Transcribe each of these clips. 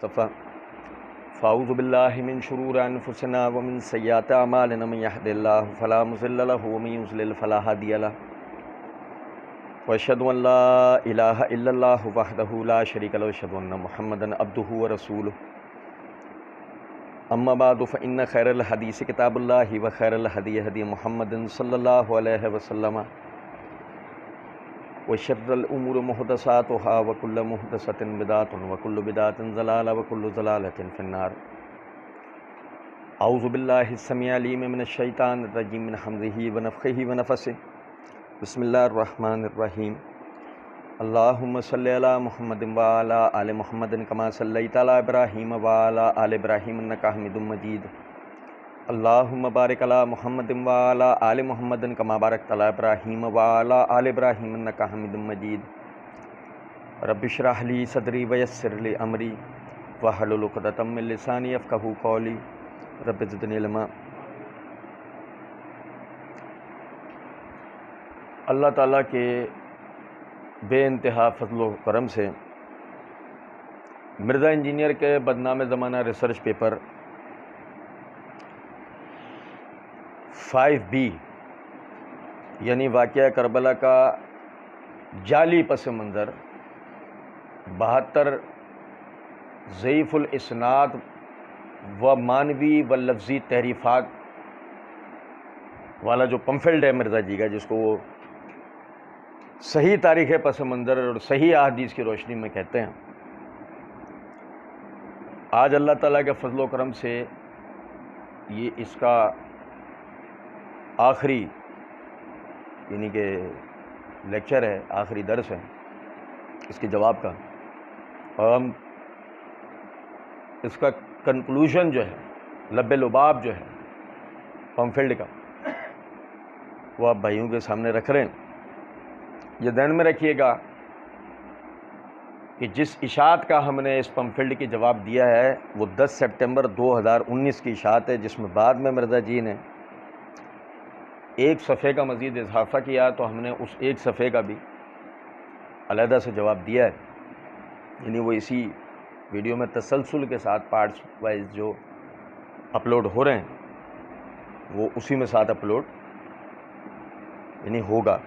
मुस्तफ़ा फ़ाऊज़ु बिल्लाहि मिन शुरूरि अनफुसिना व मिन सय्याति अमालिना मन यहदिल्लाहु फला मुज़िल्ल लहु व मन युज़लिल फला हादिय लहु व अशहदु अन ला इलाहा इल्लल्लाहु वहदहु ला शरीका लहु व अशहदु अन्न मुहम्मदन अब्दुहु व रसूलुहु अम्मा बादु फ़इन्न खैरल हदीस किताबुल्लाहि व खैरल हदी हदी मुहम्मदिन सल्लल्लाहु अलैहि वसल्लम व शर्रल उमूरि मुहदसातुहा व कुल्लु मुहदसतिन बिदअतुन व कुल्लु बिदअतिन ज़लाला व कुल्लु ज़लालतिन फिन्नार। औज़ु बिल्लाहि समीअल अलीम मिनश शैतानिर रजीम मिन हम्ज़िही व नफ़्ख़िही व नफ़सिही। बिस्मिल्लाहिर रहमानिर रहीम। अल्लाहुम्मा सल्लि अला मुहम्मदिन व अला आलि मुहम्मदिन कमा सल्लैता अला इब्राहीम व अला आलि इब्राहीम इन्नका हमीदुम मजीद। अल्लाहुम्मा बारिक अला मुहम्मदिन व अला आलि मुहम्मदिन कमा बारकता अला इब्राहीम व अला आलि इब्राहीम इन्नका हमीदुम मजीद। रब्बि इश्रह ली सदरी व यस्सिर ली अमरी वहलुल उक़दतम मिन लिसानी यफ़क़हू क़ौली रब्बि ज़िदनी इल्मा। अल्लाह ताला के बेइंतहा फ़ज़्ल व करम से मिर्ज़ा इंजीनियर के बदनाम ज़माना रिसर्च पेपर 5B यानी वाक़या करबला का जाली पस मंज़र 72 ज़ईफ़ुल इस्नाद व मानवी व लफ्ज़ी तहरीफ़ात वाला जो पम्फलेट है मिर्ज़ा जी का, जिसको वो सही तारीख़ पस मंज़र और सही अहादीस की रोशनी में कहते हैं, आज अल्लाह ताला के फ़ज़्ल व करम से ये इसका आखिरी यानी कि लेक्चर है, आखिरी दर्स है इसके जवाब का। और हम इसका कंक्लूजन जो है, लब्बे लुबाब जो है पम्फलेट का, वो आप भाइयों के सामने रख रहे हैं। ये ध्यान में रखिएगा कि जिस इशाअत का हमने इस पम्फलेट की जवाब दिया है वो 10 सितंबर 2019 की इशाअत है, जिसमें बाद में मिर्ज़ा जी ने एक सफ़े का मज़ीद इजाफ़ा किया, तो हमने उस एक सफ़े का भी अलहदा से जवाब दिया है। यानी वो इसी वीडियो में तसलसल के साथ पार्ट्स वाइज जो अपलोड हो रहे हैं वो उसी में साथ अपलोड यानी होगा।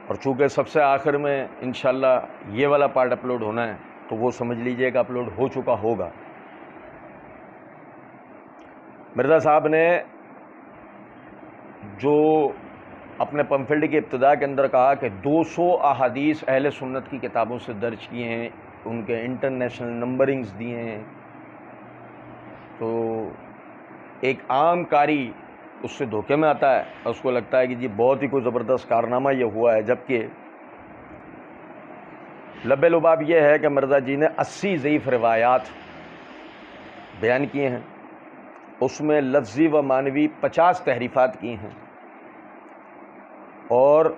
और चूँकि सबसे आखिर में इंशाअल्लाह ये वाला पार्ट अपलोड होना है, तो वो समझ लीजिएगा अपलोड हो चुका होगा। मिर्ज़ा साहब ने जो अपने पम्फलेट की इब्तिदा के अंदर कहा कि 200 अहादीस अहले सुन्नत की किताबों से दर्ज किए हैं, उनके इंटरनेशनल नंबरिंग्स दिए हैं, तो एक आम कारी उससे धोखे में आता है और उसको लगता है कि जी बहुत ही कोई ज़बरदस्त कारनामा ये हुआ है, जबकि लब्बे लुबाब ये है कि मिर्ज़ा जी ने 80 ज़ईफ़ रिवायात बयान किए हैं, उसमें लफ्ज़ी व मानवी 50 तहरीफ़ात की हैं, और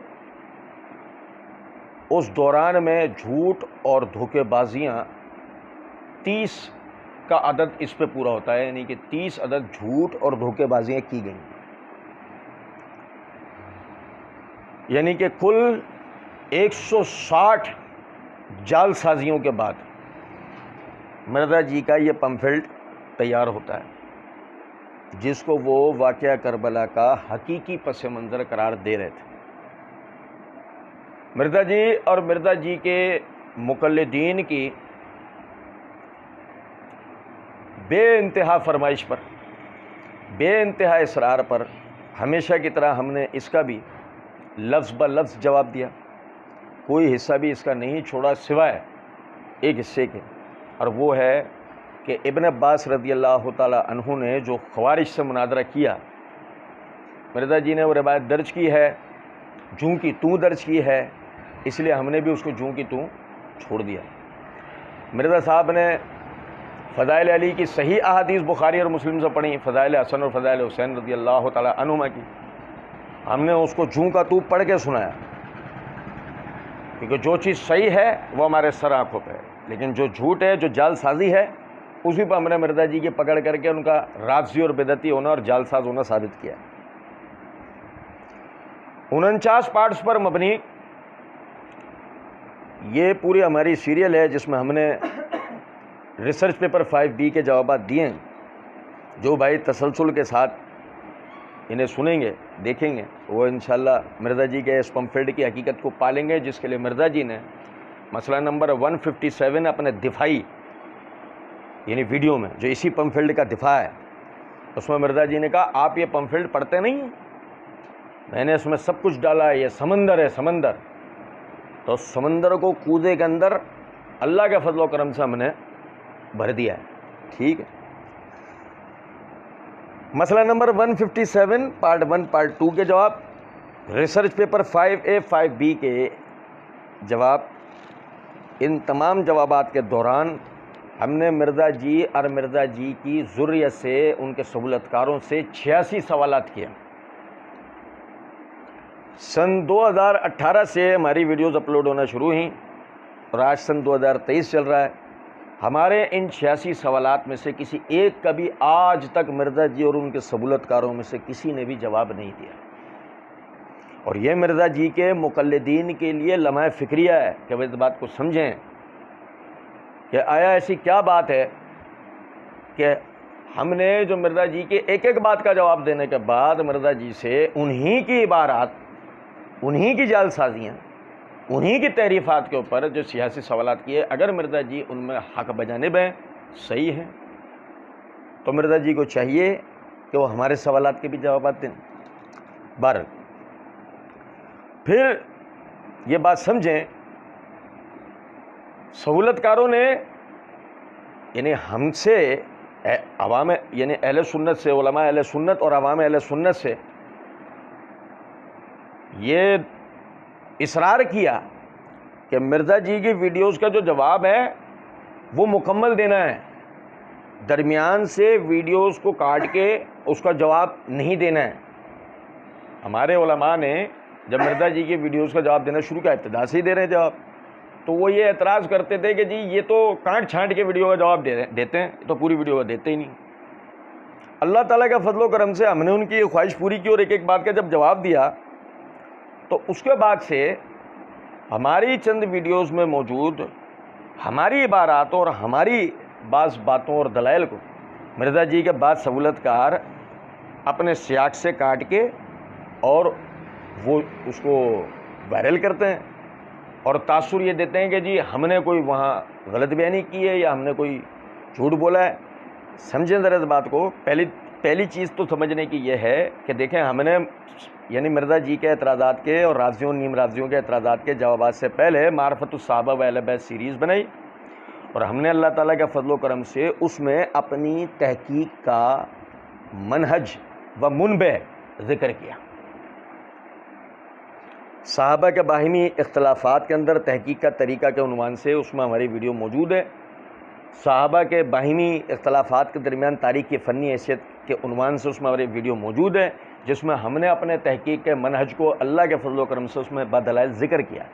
उस दौरान में झूठ और धोखेबाजियाँ 30 का अदद इस पे पूरा होता है, यानी कि 30 अदद झूठ और धोखेबाजियाँ की गई। यानी कि कुल 160 जालसाजियों के बाद मिर्ज़ा जी का ये पम्फलेट तैयार होता है, जिसको वो वाक़या करबला का हकीकी पस मंज़र करार दे रहे थे। मिर्ज़ा जी और मिर्ज़ा जी के मुक़ल्लिदीन की बेइंतहा फरमाइश पर, बेइंतहा इसरार पर हमेशा की तरह हमने इसका भी लफ्ज़ ब लफ्ज़ जवाब दिया, कोई हिस्सा भी इसका नहीं छोड़ा सिवाय एक हिस्से के, और वो है कि इब्न अब्बास रज़ियल्लाहु ताला अन्हु ने जो ख़वारिज से मुनाज़रा किया, मिर्ज़ा जी ने वो रिवायत दर्ज की है, जूँ की तूँ दर्ज की है, इसलिए हमने भी उसको जूँ की तूँ छोड़ दिया। मिर्ज़ा साहब ने फ़ज़ाइल अली की सही अहादीस बुखारी और मुस्लिम से पढ़ी, फ़ज़ाइल हसन और फ़ज़ाइल हुसैन रज़ियल्लाहु ताला अन्हुमा की, हमने उसको जूँ का तू पढ़ के सुनाया, क्योंकि जो चीज़ सही है वो हमारे सर आँखों पे है, लेकिन जो झूठ है, जो जालसाजी है, उसी पर हमने मिर्ज़ा जी की पकड़ करके उनका राफ़ज़ी और बिदअती होना और जालसाज होना साबित किया। 49 पार्ट्स पर मबनी ये पूरी हमारी सीरियल है, जिसमें हमने रिसर्च पेपर 5B के जवाब दिए हैं। जो भाई तसलसल के साथ इन्हें सुनेंगे, देखेंगे, वो इंशाल्लाह मिर्ज़ा जी के इस पम्फलेट की हकीकत को पालेंगे, जिसके लिए मिर्ज़ा जी ने मसला नंबर 157 अपने दिफाई यानी वीडियो में, जो इसी पम्फलेट का दिफा है, उसमें मिर्ज़ा जी ने कहा आप ये पम्फलेट पढ़ते नहीं हैं, मैंने इसमें सब कुछ डाला है, ये समंदर है समंदर। तो समंदर को कूदे के अंदर अल्लाह के फजल करम से हमने भर दिया है। ठीक है, मसला नंबर 157 पार्ट 1 पार्ट 2 के जवाब, रिसर्च पेपर 5A 5B के जवाब। इन तमाम जवाबात के दौरान हमने मिर्ज़ा जी और मिर्ज़ा जी की ज़ुर्रियत से, उनके सहूलतकारों से 86 सवालात किए। सन 2018 से हमारी वीडियोज़ अपलोड होना शुरू हुई और आज सन 2023 चल रहा है। हमारे इन 86 सवालात में से किसी एक का भी आज तक मिर्ज़ा जी और उनके सहूलतकारों में से किसी ने भी जवाब नहीं दिया। और ये मिर्ज़ा जी के मुक़ल्लिदीन के लिए लम्हा फ़िक्रिया है कि वे इस बात को समझें कि आया ऐसी क्या बात है कि हमने जो मिर्ज़ा जी के एक एक बात का जवाब देने के बाद मिर्ज़ा जी से उन्हीं की इबारात, उन्हीं की जालसाजियाँ, उन्हीं की तहरीफ़ात के ऊपर जो सियासी सवालात किए, अगर मिर्ज़ा जी उनमें हक़ बजानिब हैं, सही हैं, तो मिर्ज़ा जी को चाहिए कि वो हमारे सवालात के भी जवाब दें। बार फिर ये बात समझें, सहूलतकारों ने यानी हमसे, अवाम यानी अहले सुन्नत से, उलमा अहले सुन्नत और अवाम अहले सुन्नत से ये इसरार किया कि मिर्ज़ा जी की वीडियोस का जो जवाब है वो मुकम्मल देना है, दरमियान से वीडियोस को काट के उसका जवाब नहीं देना है। हमारे उलमा ने जब मिर्ज़ा जी की वीडियोस का जवाब देना शुरू किया, इब्तिदा से ही दे रहे हैं जवाब, तो वो ये एतराज़ करते थे कि जी ये तो काट छांट के वीडियो का जवाब देते हैं, तो पूरी वीडियो का देते ही नहीं। अल्लाह ताला का फजलो करम से हमने उनकी ये ख्वाहिश पूरी की और एक एक बात का जब जवाब दिया, तो उसके बाद से हमारी चंद वीडियोस में मौजूद हमारी इबारात और हमारी बाज़ बातों और दलाइल को मिर्ज़ा जी के बाद सहूलतकार अपने सियाक से काट के और वो उसको वायरल करते हैं और तासुर ये देते हैं कि जी हमने कोई वहाँ गलत बयानी की है या हमने कोई झूठ बोला है। समझें ज़रा इस बात को। पहली चीज़ तो समझने की ये है कि देखें, हमने यानी मिर्ज़ा जी के एतराज़ात के और राज़ियों नीम राज़ियों के एतराज़ात के जवाबात से पहले मारफतुस सहाबा व अहले बैत सीरीज़ बनाई और हमने अल्लाह ताला के फजलो करम से उसमें अपनी तहकीक का मनहज व मुनबे ज़िक्र किया। सहाबा के बाहिमी इख्तलाफात के अंदर तहकीक का तरीका के उन्वान से उसमें हमारी वीडियो मौजूद है। सहाबा के बाहिमी इख्तलाफात के दरमियान तारीख़ की फ़नी हैसियत के उन्वान से उसमें हमारी वीडियो मौजूद है, जिसमें हमने अपने तहकीक के मनहज को अल्लाह के फजलो करम से उसमें बदलाइल ज़िक्र किया।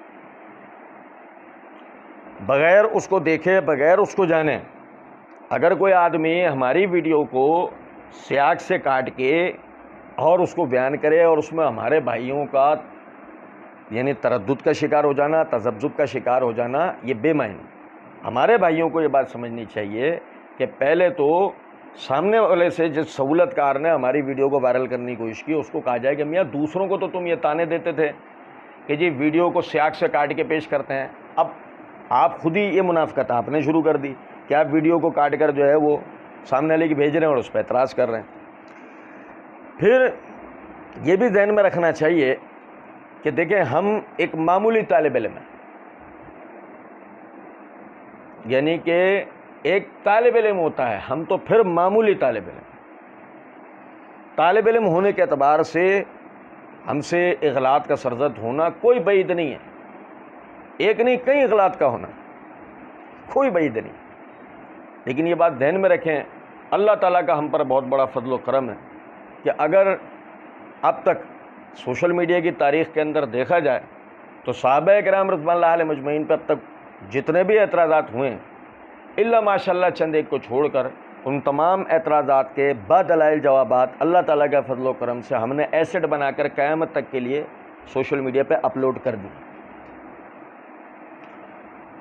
बग़ैर उसको देखे, बग़ैर उसको जाने, अगर कोई आदमी हमारी वीडियो को सियाक से काट के और उसको बयान करे और उसमें हमारे भाइयों का यानी तरद्दुद का शिकार हो जाना, तज़ब्ज़ुब का शिकार हो जाना, ये बेमानी। हमारे भाइयों को ये बात समझनी चाहिए कि पहले तो सामने वाले से जिस सहूलतकार ने हमारी वीडियो को वायरल करने की कोशिश की उसको कहा जाए कि मियाँ दूसरों को तो तुम ये ताने देते थे कि जी वीडियो को सियाक से काट के पेश करते हैं, अब आप खुद ही ये मुनाफ़िकत आपने शुरू कर दी कि आप वीडियो को काट कर जो है वो सामने वाले की भेज रहे हैं और उस पर एतराज़ कर रहे हैं। फिर ये भी ध्यान में रखना चाहिए कि देखें, हम एक मामूली तालिब इल्म हैं, यानी कि एक तालिब इल्म होता है, हम तो फिर मामूली तालिब इल्म। तालिब इल्म होने के एतबार से हमसे इग़लात का सरज़द होना कोई बईद नहीं है, एक नहीं कई इग़लात का होना कोई बईद नहीं। लेकिन ये बात ध्यान में रखें, अल्लाह ताला का हम पर बहुत बड़ा फजल व करम है कि अगर अब तक सोशल मीडिया की तारीख़ के अंदर देखा जाए तो सहाबा किराम रज़ियल्लाहु अलैहिम मजमईन पर अब तक जितने भी एतराज़ात हुए इल्ला माशाअल्लाह चंद एक को छोड़कर उन तमाम एतराज़ात के बदलाइल जवाबात अल्लाह ताला का फजल व करम से हमने एसेट बनाकर क़यामत तक के लिए सोशल मीडिया पे अपलोड कर दी।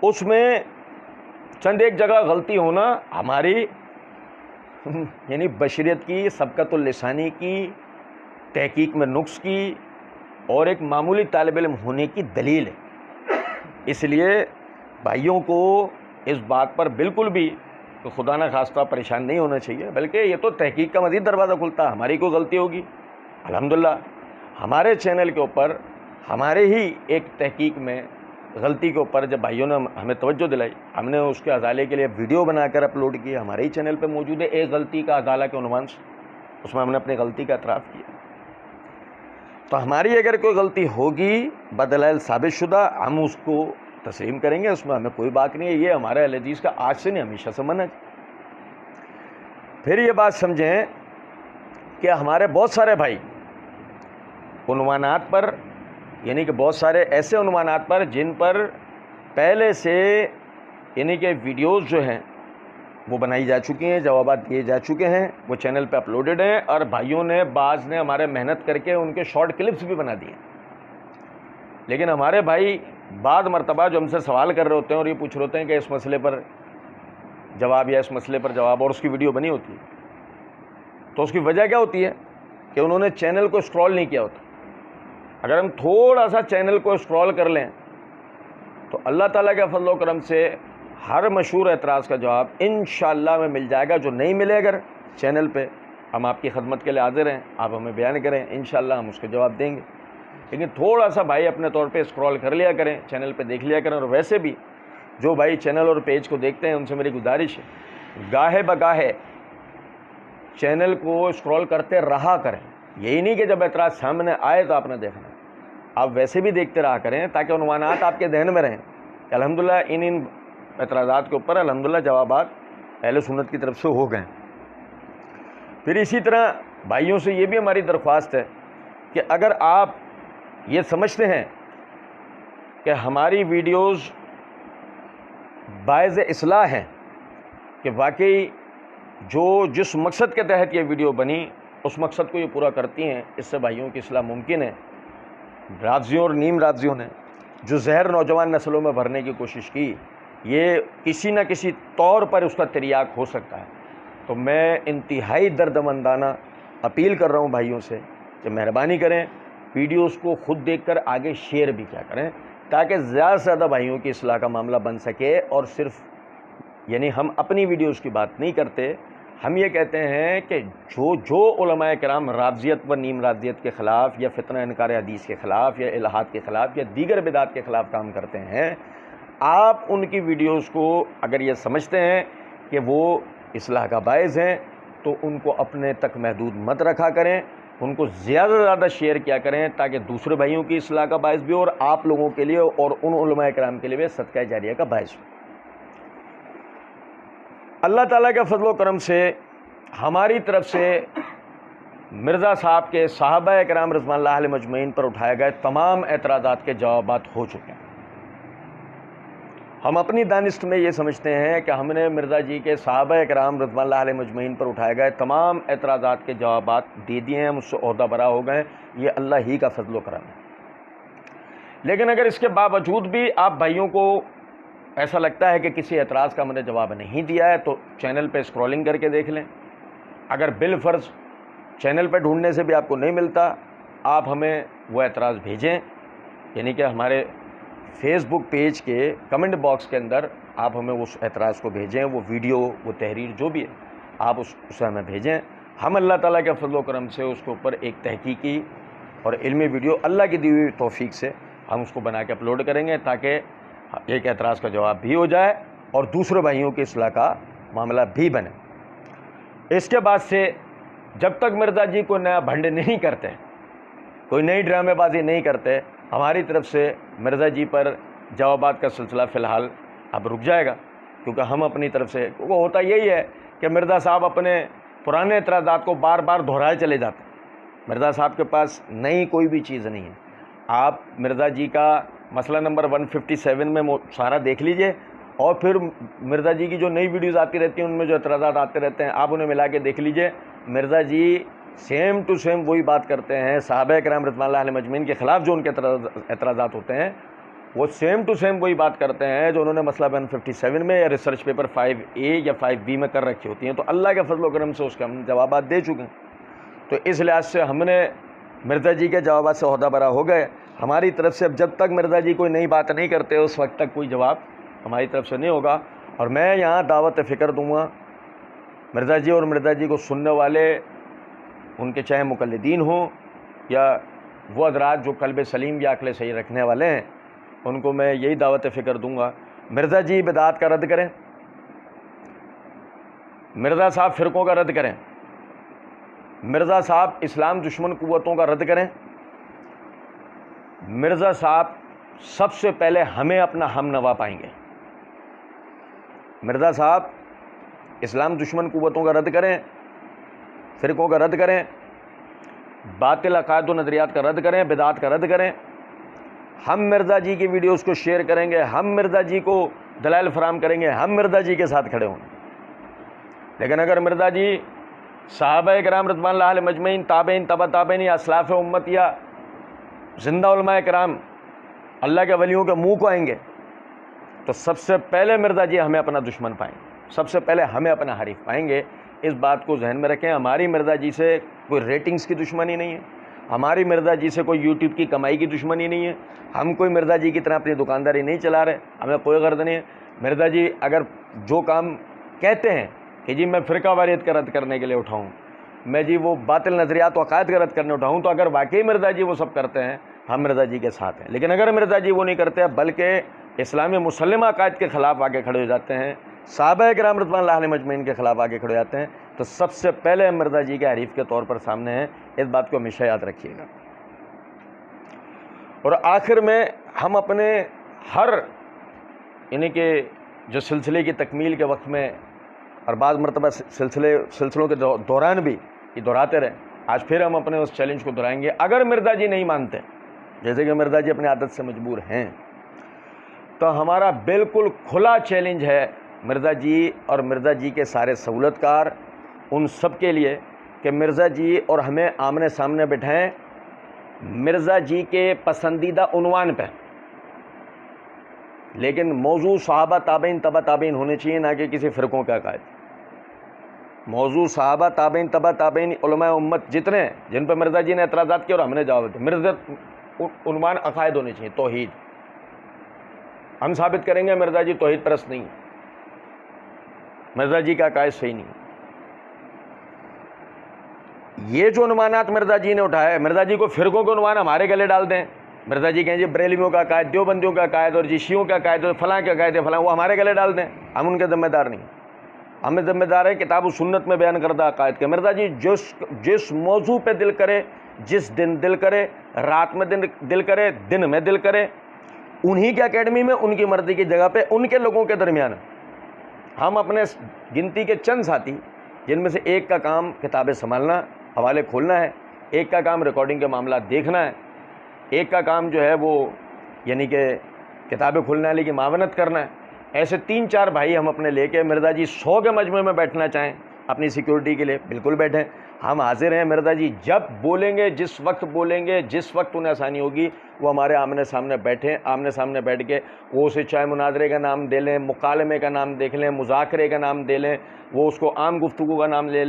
उसमें चंद एक जगह गलती होना हमारी यानी बशरियत की, सबकतुल लिसानी की, तहकीक में नुक्स की और एक मामूली तालिब इल्म होने की दलील है। इसलिए भाइयों को इस बात पर बिल्कुल भी तो खुदा न खास्ता परेशान नहीं होना चाहिए, बल्कि ये तो तहकीक का मज़ीद दरवाज़ा खुलता है। हमारी कोई गलती होगी, अल्हम्दुलिल्लाह हमारे चैनल के ऊपर हमारे ही एक तहकीक में गलती के ऊपर जब भाइयों ने हमें तवज्जो दिलाई, हमने उसके अजाले के लिए वीडियो बनाकर अपलोड किया, हमारे ही चैनल पे मौजूद है, एक गलती का अजाला के उन्वान से, उसमें हमने अपनी गलती का एतराफ़ किया। तो हमारी अगर कोई गलती होगी बदलाल साबित शुदा, हम उसको तस्लीम करेंगे, उसमें हमें कोई बात नहीं है। ये हमारे अहले हदीस का आज से नहीं हमेशा से मनहज। फिर ये बात समझें कि हमारे बहुत सारे भाई उन्वानात पर, यानी कि बहुत सारे ऐसे उन्वानात पर जिन पर पहले से यानी कि वीडियोस जो हैं वो बनाई जा चुकी हैं, जवाबात दिए जा चुके हैं, वो चैनल पे अपलोडेड हैं, और भाइयों ने बाज़ ने हमारे मेहनत करके उनके शॉर्ट क्लिप्स भी बना दिए। लेकिन हमारे भाई बाद मरतबा जो हमसे सवाल कर रहे होते हैं और ये पूछ रहे होते हैं कि इस मसले पर जवाब या इस मसले पर जवाब, और उसकी वीडियो बनी होती है, तो उसकी वजह क्या होती है कि उन्होंने चैनल को स्क्रॉल नहीं किया होता। अगर हम थोड़ा सा चैनल को स्क्रॉल कर लें तो अल्लाह ताला के फज़ल व करम से हर मशहूर एतराज़ का जवाब इंशाअल्लाह में मिल जाएगा। जो नहीं मिले अगर चैनल पे, हम आपकी खदमत के लिए हाजिर हैं, आप हमें बयान करें, इंशाअल्लाह हम उसके जवाब देंगे। लेकिन थोड़ा सा भाई अपने तौर पे स्क्रॉल कर लिया करें, चैनल पे देख लिया करें। और वैसे भी जो भाई चैनल और पेज को देखते हैं उनसे मेरी गुजारिश है, गाहे बगाहे चैनल को स्क्रॉल करते रहा करें। यही नहीं कि जब एतराज़ सामने आए तो आपने देखना, आप वैसे भी देखते रहा करें ताकि उन्वानात आपके जहन में रहें। अल्हम्दुलिल्लाह इन एतराज़ात के ऊपर अल्हम्दुलिल्लाह जवाबात अहले सुन्नत की तरफ से हो गए। फिर इसी तरह भाइयों से ये भी हमारी दरख्वास्त है कि अगर आप ये समझते हैं कि हमारी वीडियोस बायज़ इस्लाह हैं, कि वाकई जो जिस मकसद के तहत ये वीडियो बनी उस मकसद को ये पूरा करती हैं, इससे भाइयों की इस्लाह मुमकिन है। राज़ियों और नीम राज़ियों ने जो जहर नौजवान नस्लों में भरने की कोशिश की, ये किसी न किसी तौर पर उसका तिर्याक हो सकता है। तो मैं इंतहाई दर्दमंदाना अपील कर रहा हूँ भाइयों से कि मेहरबानी करें, वीडियोस को ख़ुद देखकर आगे शेयर भी क्या करें, ताकि ज़्यादा से ज़्यादा भाइयों की इस्लाह का मामला बन सके। और सिर्फ यानी हम अपनी वीडियोस की बात नहीं करते, हम ये कहते हैं कि जो उलमाए किराम राज़ियत व नीम राज़ियत के ख़िलाफ़ या फितना इनकार हदीस के ख़िलाफ़ या इल्हाद के ख़िलाफ़ या दीगर बिदात के ख़िलाफ़ काम करते हैं, आप उनकी वीडियोस को अगर ये समझते हैं कि वो इस्लाह का बायस हैं, तो उनको अपने तक महदूद मत रखा करें, उनको ज़्यादा से ज़्यादा शेयर किया करें, ताकि दूसरे भाइयों की इस्लाह का बायस भी हो और आप लोगों के लिए और उन उलमाए किराम के लिए भी सदका जारिया का बायस हो। अल्लाह ताला के फज़ल व करम से हमारी तरफ से मिर्ज़ा साहब के सहाबा किराम रज़वानुल्लाह अलैहिम अजमईन पर उठाए गए तमाम एतराज़ात के जवाबात हो चुके हैं। हम अपनी दानिश में ये समझते हैं कि हमने मिर्ज़ा जी के सहाबा किराम रज़वानुल्लाह अलैहिम अजमईन पर उठाए गए तमाम एतराज़ात के जवाबात दे दिए हैं, मुझसे ओहदा बरा हो गए। ये अल्लाह ही का फज़ल व करम है। लेकिन अगर इसके बावजूद भी आप भाइयों को ऐसा लगता है कि किसी एतराज़ का मैंने जवाब नहीं दिया है, तो चैनल पे स्क्रॉलिंग करके देख लें। अगर बिलफ़र्ज़ चैनल पे ढूंढने से भी आपको नहीं मिलता, आप हमें वो एतराज़ भेजें, यानी कि हमारे फेसबुक पेज के कमेंट बॉक्स के अंदर आप हमें उस एतराज़ को भेजें, वो वीडियो, वो तहरीर जो भी है, आप उसे हमें भेजें। हम अल्लाह ताला के फज़ल व करम से उसके ऊपर एक तहकीकी और इल्मी वीडियो अल्लाह की दी हुई तौफ़ीक से हम उसको बना के अपलोड करेंगे, ताकि एक एतराज़ का जवाब भी हो जाए और दूसरे भाइयों की इस्लाह का मामला भी बने। इसके बाद से जब तक मिर्ज़ा जी को नया भंड नहीं करते, कोई नई ड्रामेबाजी नहीं करते, हमारी तरफ से मिर्ज़ा जी पर जवाबात का सिलसिला फ़िलहाल अब रुक जाएगा, क्योंकि हम अपनी तरफ से, वो होता यही है कि मिर्ज़ा साहब अपने पुराने एतराज़ात को बार बार दोहराए चले जाते हैं। मिर्ज़ा साहब के पास नई कोई भी चीज़ नहीं है। आप मिर्ज़ा जी का मसला नंबर 157 में सारा देख लीजिए, और फिर मिर्ज़ा जी की जो नई वीडियोज़ आती रहती हैं उनमें जो एतराज़ात आते रहते हैं, आप उन्हें मिला के देख लीजिए। मिर्ज़ा जी सेम टू सेम वही बात करते हैं। सहाबा किराम रज़वानुल्लाह अलैहिम अजमईन के ख़िलाफ़ जो उनके एतराज़ात होते हैं वो सेम टू सेम वही बात करते हैं जो उन्होंने मसला 157 में या रिसर्च पेपर 5A या 5B में कर रखी होती हैं। तो अल्लाह के फजल करम से उसके हम जवाब दे चुके हैं। तो इस लिहाज से हमने मिर्ज़ा जी के जवाब से ओहदा बरा हो गए। हमारी तरफ से अब जब तक मिर्ज़ा जी कोई नई बात नहीं करते उस वक्त तक कोई जवाब हमारी तरफ से नहीं होगा। और मैं यहाँ दावत फ़िक्र दूँगा मिर्ज़ा जी और मिर्ज़ा जी को सुनने वाले, उनके चाहे मुकल्लिदीन हों या वो हज़रात जो कल्ब सलीम या अक्ल सही रखने वाले हैं, उनको मैं यही दावत फ़िक्र दूँगा, मिर्ज़ा जी बिदात का रद्द करें, मिर्ज़ा साहब फ़िरक़ों का रद्द करें, मिर्ज़ा साहब इस्लाम दुश्मन क़ुव्वतों का रद्द करें। मिर्ज़ा साहब सबसे पहले हमें अपना हम नवा पाएंगे। मिर्ज़ा साहब इस्लाम दुश्मन क़ुव्वतों का रद्द करें, फ़िरक़ों का रद्द करें, बातिल अक़ायद व नज़रियात का रद्द करें, बिदात का रद्द करें। हम मिर्ज़ा जी की वीडियोज़ को शेयर करेंगे, हम मिर्ज़ा जी को दलाइल फराहम करेंगे, हम मिर्ज़ा जी के साथ खड़े होंगे। लेकिन अगर मिर्ज़ा जी सहाबा किराम रज़वानुल्लाह अलैहिम अजमईन, ताबईन, तबा ताबईन या असलाफ़ उम्मत या ज़िंदा उलमाए किराम अल्लाह के वलियों के मुँह को आएंगे, तो सबसे पहले मिर्ज़ा जी हमें अपना दुश्मन पाएंगे, सबसे पहले हमें अपना हरीफ पाएंगे। इस बात को जहन में रखें। हमारी मिर्ज़ा जी से कोई रेटिंग्स की दुश्मनी नहीं है, हमारी मिर्ज़ा जी से कोई यूट्यूब की कमाई की दुश्मनी नहीं है, हम कोई मिर्ज़ा जी की तरह अपनी दुकानदारी नहीं चला रहे, हमें कोई गर्द नहीं है। मिर्ज़ा जी अगर जो काम कहते हैं कि जी मैं फ़िरका वारियत का रद्द करने के लिए उठाऊँ, मैं जी वो बातिल नज़रियात व अक़ायद का रद्द करने उठाऊँ, तो अगर वाकई मिर्ज़ा जी वो सब करते हैं, हम मिर्ज़ा जी के साथ हैं। लेकिन अगर मिर्ज़ा जी वो नहीं करते बल्कि इस्लामी मुसल्लमा अक़ायद के ख़िलाफ़ आगे खड़े हो जाते हैं, सहाबा किराम रज़वानुल्लाह अलैहिम अजमईन के ख़िलाफ़ आगे खड़े हो जाते हैं, तो सबसे पहले हम मिर्ज़ा जी के हरीफ के तौर पर सामने हैं। इस बात को हमेशा याद रखिएगा। और आखिर में हम अपने हर यानी कि जो सिलसिले की तकमील के वक्त में और बाद मरतबा सिलसिलों के दौरान भी ये दोहराते रहे, आज फिर हम अपने उस चैलेंज को दोहराएंगे। अगर मिर्ज़ा जी नहीं मानते, जैसे कि मिर्ज़ा जी अपनी आदत से मजबूर हैं, तो हमारा बिल्कुल खुला चैलेंज है मिर्ज़ा जी और मिर्ज़ा जी के सारे सहूलतकार, उन सब के लिए कि मिर्ज़ा जी और हमें आमने सामने बिठाएं मिर्ज़ा जी के पसंदीदा उन्वान पे, लेकिन मौजू सहाबा ताबईन तबा ताबईन होने चाहिए, ना कि किसी फ़िरक़ों का अक़ायद। मौजू सहाबा ताबईन तबा ताबईन उलमाए उम्मत जितने जिन पर मिर्ज़ा जी ने एतराज़ात किए और हमने जवाब दिया, मिर्ज़ा उन्वान अक़ायद होने चाहिए, तौहीद। हम साबित करेंगे मिर्ज़ा जी तौहीद परस्त नहीं, मिर्ज़ा जी का अक़ायद सही नहीं। ये जो उन्वानात मिर्ज़ा जी ने उठाए, मिर्ज़ा जी को फ़िरक़ों के उन्वान हमारे गले डाल दें, मिर्ज़ा जी कहें जी बरेलवियों का अक़ायद, देवबंदियों का अक़ायद और जी शियों का अक़ायद और फलां के अक़ायद फलां, वो हमारे गले डाल दें, हम उनके ज़िम्मेदार नहीं। हमें ज़िम्मेदार है किताब व सुन्नत में बयान करदा अक़ायद के। मिर्ज़ा जी जिस मौजू पे दिल करे, जिस दिन दिल करे, रात में दिल करे, दिन में दिल करे, उन्हीं की अकेडमी में, उनकी मर्ज़ी की जगह पे, उनके लोगों के दरमियान हम अपने गिनती के चंद साथी, जिनमें से एक का काम किताबें संभालना, हवाले खोलना है, एक का काम रिकॉर्डिंग के मामला देखना है, एक का काम जो है वो यानी कि किताबें खोलने वाले की मावनत करना है। ऐसे 3-4 भाई हम अपने लेके मिर्ज़ा जी 100 के मजमे में बैठना चाहें अपनी सिक्योरिटी के लिए, बिल्कुल बैठें, हम हाजिर हैं। मिर्ज़ा जी जब बोलेंगे, जिस वक्त बोलेंगे, जिस वक्त उन्हें आसानी होगी, वो हमारे आमने सामने बैठें। आमने सामने बैठ के वो उसे चाहे मुनाजरे का नाम दे लें, मुकालमे का नाम देख लें, मुज़ाकरे का नाम दे लें, वो उसको आम गुफ्तगू का नाम दे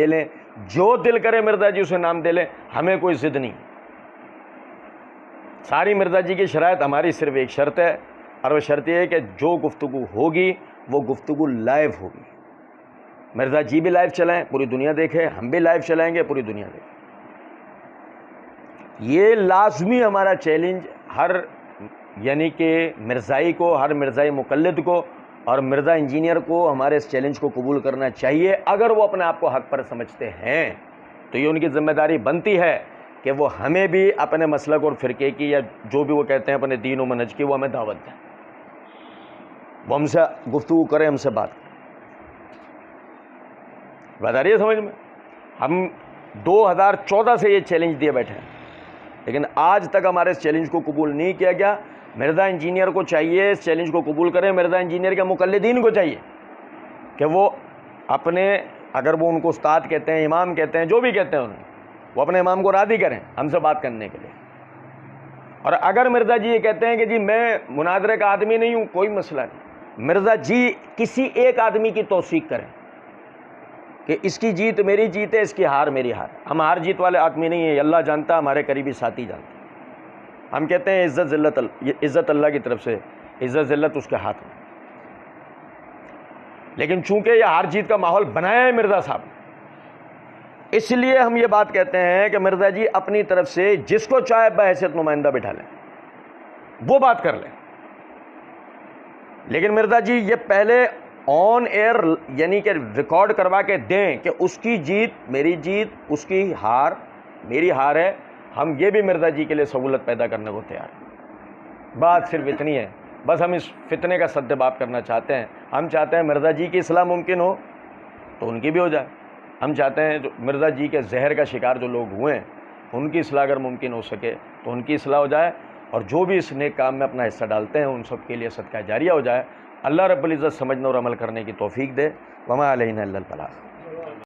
लें, जो दिल करे मिर्ज़ा जी उसे नाम दे लें, हमें कोई ज़िद नहीं। सारी मिर्ज़ा जी की शराइत, हमारी सिर्फ एक शर्त है, और वो शर्त यह है कि जो गुफ्तगू होगी वो गुफ्तगू लाइव होगी। मिर्ज़ा जी भी लाइव चलाएं, पूरी दुनिया देखे, हम भी लाइव चलाएंगे, पूरी दुनिया देखे। ये लाजमी हमारा चैलेंज हर यानी कि मिर्ज़ाई को, हर मिर्ज़ाई मुक़ल्लिद को और मिर्ज़ा इंजीनियर को हमारे इस चैलेंज को कबूल करना चाहिए। अगर वो अपने आप को हक़ पर समझते हैं तो ये उनकी ज़िम्मेदारी बनती है कि वो हमें भी अपने मसलक और फ़िरके की या जो भी वो कहते हैं अपने दीन व मनहज की, वो हमें दावत दें, वो हमसे गुफ्तगू करें, हमसे बात आ रही है समझ में। हम 2014 से ये चैलेंज दिए बैठे हैं, लेकिन आज तक हमारे इस चैलेंज को कबूल नहीं किया गया। मिर्ज़ा इंजीनियर को चाहिए इस चैलेंज को कबूल करें, मिर्ज़ा इंजीनियर के मुक़ल्लिदीन को चाहिए कि वो अपने, अगर वो उनको उस्ताद कहते हैं, इमाम कहते हैं, जो भी कहते हैं उन्हें, वो अपने इमाम को राज़ी करें हमसे बात करने के लिए। और अगर मिर्ज़ा जी ये कहते हैं कि जी मैं मुनाजरे का आदमी नहीं हूँ, कोई मसला नहीं, मिर्ज़ा जी किसी एक आदमी की तौसीक करें कि इसकी जीत मेरी जीत है, इसकी हार मेरी हार। हम हार जीत वाले आदमी नहीं है, अल्लाह जानता, हमारे करीबी साथी जानते। हम कहते हैं इज़्ज़त ज़िल्लत, इज़्ज़त अल्लाह की तरफ से, इज़्ज़त ज़िल्लत उसके हाथ में। लेकिन चूंकि यह हार जीत का माहौल बनाया है मिर्ज़ा साहब, इसलिए हम ये बात कहते हैं कि मिर्ज़ा जी अपनी तरफ से जिसको चाहे बहैसियत नुमाइंदा बिठा लें, वो बात कर लें। लेकिन मिर्ज़ा जी ये पहले ऑन एयर यानी कि रिकॉर्ड करवा के दें कि उसकी जीत मेरी जीत, उसकी हार मेरी हार है। हम ये भी मिर्ज़ा जी के लिए सहूलत पैदा करने को तैयार हैं। बात सिर्फ इतनी है, बस हम इस फितने का सद्देबाब करना चाहते हैं। हम चाहते हैं मिर्ज़ा जी की इस्लाह मुमकिन हो तो उनकी भी हो जाए। हम चाहते हैं जो मिर्ज़ा जी के जहर का शिकार जो लोग हुए हैं उनकी इस्लाह अगर मुमकिन हो सके तो उनकी इस्लाह हो जाए, और जो भी इस नेक काम में अपना हिस्सा डालते हैं उन सब के लिए सदका जारिया हो जाए। अल्लाह रब्बुल इज़्ज़त समझने और अमल करने की तौफीक दे। वमा अलैना इल्लल बलाग।